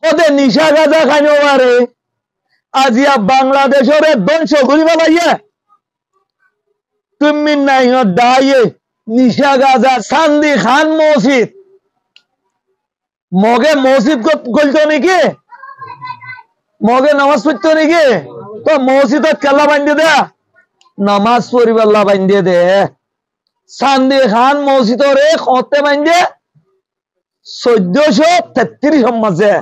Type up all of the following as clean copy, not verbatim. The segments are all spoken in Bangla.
ওদের নিশা গাঁজা খাইনো পারে আজিয়া বাংলাদেশের ধ্বংস করি ফেলাইয়া তুমি নাই দায়ে নিশা গাঁজা সান্দি খান মসজিদ মগে মসজিদ গলতো নাকি মগে নামাজ পড়তো নাকি তো মসজিদত কেলা বান্ধে দে নামাজ পড়িবাল্লা বান্ধে দে সান্দি খান মসজিদর খতে বান্ধে 1433 মাঝে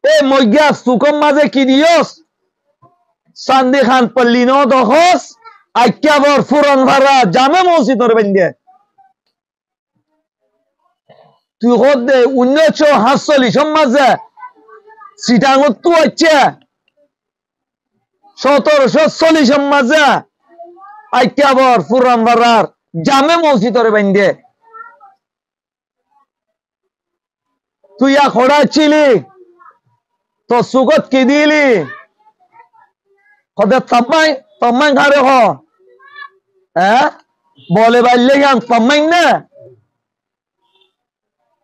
এই মজ্ঞা সুকম মাঝে কি দিয়স সান্দি খান পল্লী ন দহস আক্যাবর ফুরন ভাড়া জামে মসজিদর বান্ধে তুই হত দে 1947 মাঝে সিটাঙ্গত তো হচ্ছে 1740 মাঝে আক্যাবর ফুরন ভাড়ার জামে মসজিদর বান্ধে তুই খোড়া ছিলি তো সুগত কি দিলি কদে তমাই তমাই ঘরে হ হ্যাঁ বলে বাইলে গান তমাই না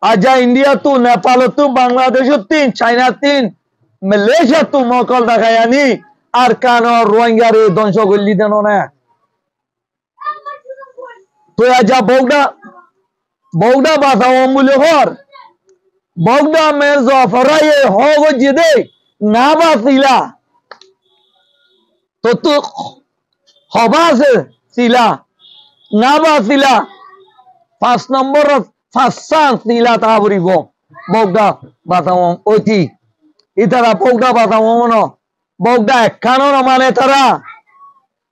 আজা ইন্ডিয়া তু নেপাল তু বাংলাদেশ 3 চাইনা 3 মালয়েশিয়া তু মকল দেখায় আনি আর কান রোহিঙ্গারে ধ্বংস করলি দেন না তুই আজা বৌডা বাঁচাও বলে হর বৌডা মে জফরায়ে হগ জিদে না বাঁচিলা তো তু হবা আছে ছিলা না বাঁচিলা 5 নম্বর ফাঁসান ছিলা তা বলিব বৌডা বাঁচাও ওইটি ইতারা বৌডা বাঁচাও মন বৌডা একখানো মানে তারা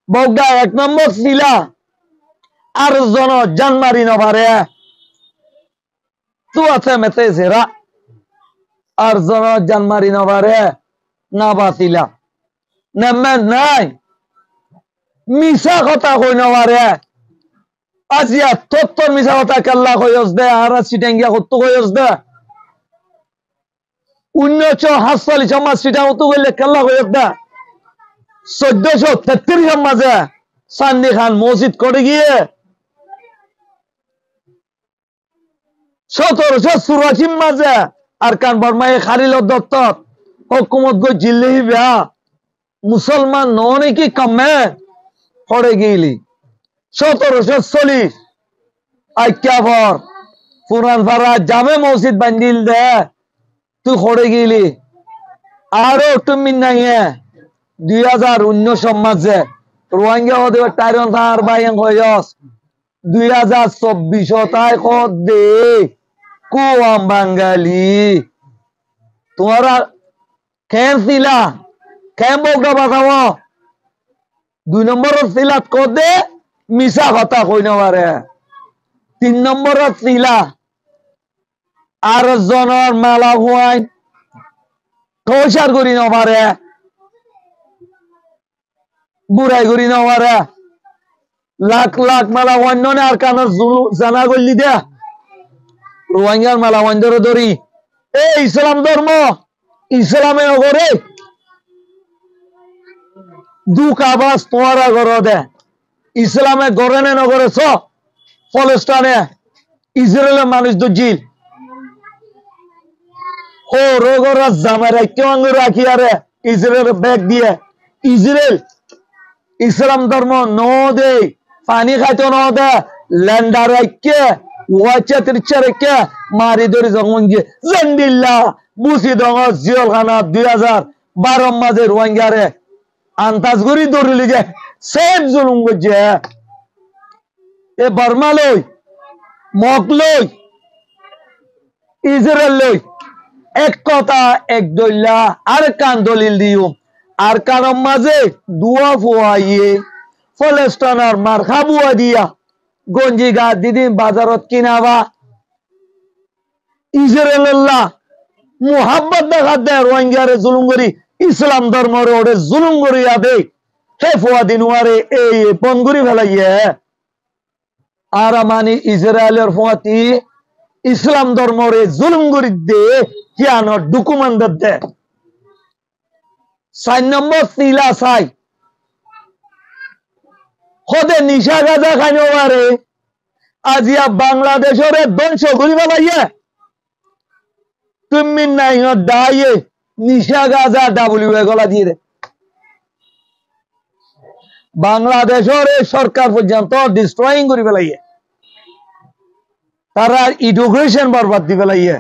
বৌডা 1 নম্বর ছিলা আর জন জানমারি নভারে তু আছে মেতে জেরা আর জন জানমারি নভারে না বাঁচিলা নেমে নাই মিশা কথা কই নভারে আজিয়া তোর মিশা কথা কেল্লা কইস দে আর সিটেঙ্গিয়া কত কইস দে 1947 মাস সিটা কত কইলে কেল্লা কইস দে 1433 মাঝে সান্দি খান মসজিদ করে গিয়ে 1784 মাঝে আর কান বর্মায় খালিল দত্ত হুকুমত গো জিল্লি বিয়া মুসলমান ননে কি কমে পড়ে গেলি 1740 আইক্যাবর পুরান ভাড়া জামে মসজিদ বান্দিল দে তুই পড়ে গেলি আরো তুমি নাই 2019 মাঝে রোহিঙ্গা হতে টাইরন থার বাইং হয়স 2024 তাই কত দে কুয়াম বাঙালি তোমারা কেন ছিলা কেন বৌডা বাঁচাও 2 নম্বর ছিলাত কত দে মিশা কথা কই নবারে 3 নম্বর ছিলা আর জনের মালা হুয়াই টর্চার করি নবারে বুড়াই করি নবারে লাখ লাখ মালা অন্য আর কানা জানা করলি দে রোহিঙ্গার মালা অন্ধর ধরি এ ইসলাম ধর্ম ইসলামে নগরে দুঃখ আবাস তোমারা ঘর দে ইসলামে গড়ে নে নগরে ছ ফলস্টানে ইসরায়েলের মানুষ দজিল ও রোগরা জামারা কেউ রাখি আরে ইসরায়েলের ব্যাগ দিয়ে ইসরায়েল ইসলাম ধর্ম ন দে পানি খাইতো ন দে ল্যান্ডার রাখকে ওয়াচা তিরচা রেখে মারি ধরে যখন গিয়ে জন্ডিল্লা বুসি দঙ জিয়ল খানা 2012 মাঝে রোহিঙ্গারে আন্তাজ করি ধরলি যে সেম জুলুম করছে এ বর্মা লই মক লই ইসরায়েল লই এক কথা এক দইলা আর কান দলিল দিও আর কারণ মাঝে দুয়া ফুয়াইয়ে ফলেস্টানার মার খাবুয়া দিয়া গঞ্জি গা দিদিন বাজারত কিনাবা ইসরায়েল্লাহ মুহাব্বত দেখা দেয় রোহিঙ্গারে জুলুম করি ইসলাম ধর্মরে ওরে জুলুম করিয়া দে হে ফুয়া দিনুয়ারে এই পন করি ফেলাইয়ে আর মানি ইসরায়েলের ফুয়াতি ইসলাম ধর্মরে জুলুম করি দে কিয়ান ডকুমেন্ট দে 4 নম্বর তিলা চাই হদে নিশা গাঁজা খাইনো পারে আজিয়া বাংলাদেশের ধ্বংস করি ফেলাইয়ে তুমি নাই ডাইয়ে নিশা গাজা ডাব্লিউ গলা দিয়ে দে বাংলাদেশের সরকার পর্যন্ত ডিস্ট্রয়িং করে ফেলাইয়ে তারা ইডুকেশন বরবাদ দি ফেলাইয়ে